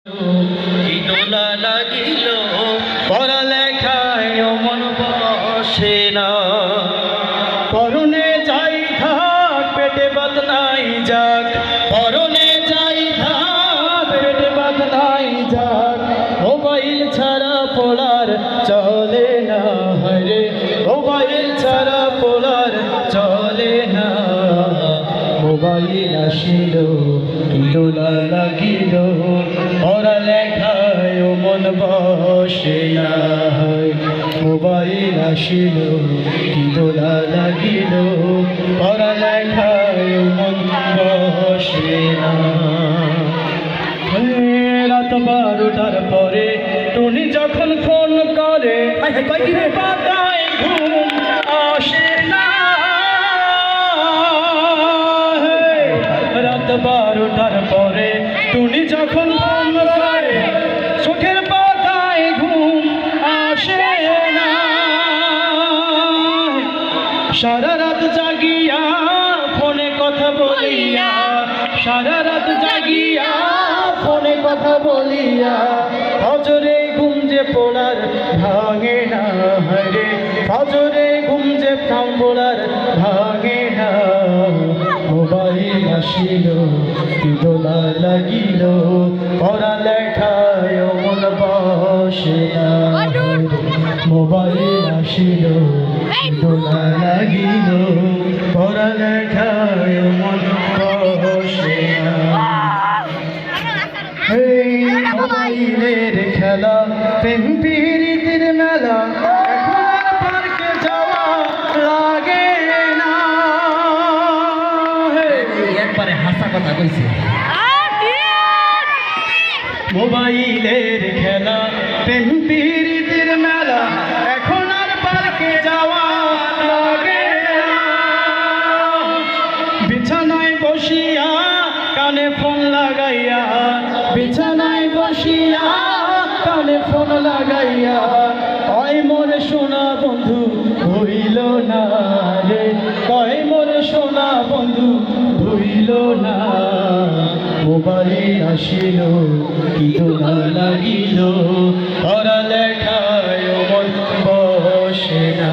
কি দোলা লাগিল পড়ালেখায় মন বসে না। পরনে যাই থাক পেটে ভাত নাই যাক, পরনে যাই থাক পেটে ভাত নাই যাক, মোবাইল ছাড়া পড়ার চলে না। হরে মোবাইল ছাড়া পড়ার চলে না। মোবাইল আসিল কি দোলা লাগিল পড়ালেখায় মন বসে না। মোবাইল আসিল কি দোলা লাগিল পড়ালেখায় মন বসে না। রাত 12টার পরে টুনি যখন ফোন করে পাতায় ঘুম আসে না। রাত 12টার পরে টুনি যখন ফোন করে চোখের পাতায় ঘুম আসে না। সারা রাত জাগিয়া ফোনে কথা বলিয়া, সারা রাত জাগিয়া ফোনে কথা বলিয়া, ফজরে ঘুম যে পড়ার ভাঙে না। হরে ফজরে ঘুম যে পড়ার ভাঙে না। মোবাইল আসিল কি দোলা লাগিল পড়ালেখায় মন বসে না। মোবাইল আসিল কি দোলা লাগিল পড়ালেখায় মন বসে না। মোবাইলের খেলা প্রেম প্রীতির মেলা এখন আর পার্কে যাওয়া লাগে না। একবারে হাসা কথা কইছে। মোবাইলের খেলা প্রেম প্রীতির মেলা এখন আর পার্কে যাওয়া লাগে না। বিছানায় বসিয়া কানে ফোন লাগাইয়া, বিছানায় বসিয়া কানে ফোন লাগাইয়া, কয় মোরে সোনা বন্ধু হইল না রে, কয় মোরে সোনা বন্ধু হইল না। মোবাইল আসিল কি দোলা লাগিল পড়ালেখায় মন বসে না।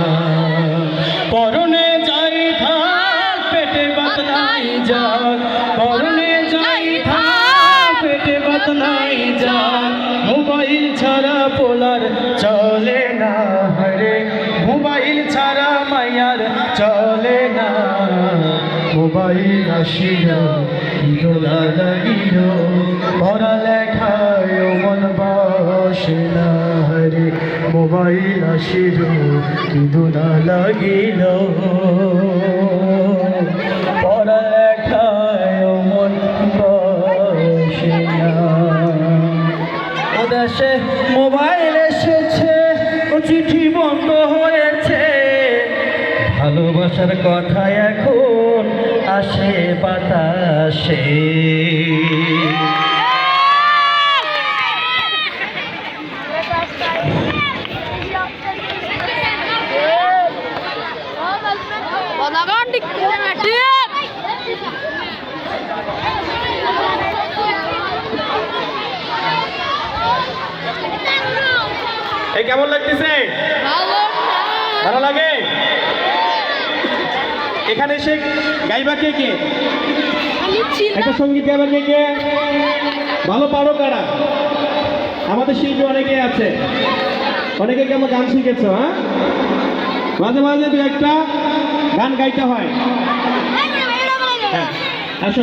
পরনে যাই থাক পেটে ভাত নাই যাক, পরনে যাই থাক পেটে ভাত নাই যাক, মোবাইল ছাড়া পোলার চলে না। হরে মোবাইল ছাড়া মায়ার চলে না। মোবাইল আসিল কি দোলা লাগিল পড়ালেখায় মন বসে না। হরে মোবাইল আসিল কি দোলা লাগিল পড়ালেখায় মন বসে না। ও দেশে মোবাইল এসেছে, ও চিঠি বন্ধ হয়েছে, ভালোবাসার কথা এখন আসে বাতাসে। এই কেমন লাগতেছে? ভালো লাগে? এখানে এসে গাইবা কে কে? একটা সঙ্গীত গাইবা কে কে? ভালো পারো কারা? আমাদের শিল্পী অনেকে আছে, অনেকে কেমন গান শিখেছ? হ্যাঁ, মাঝে মাঝে দু একটা গান গাইতে হয়। হ্যাঁ, আসো।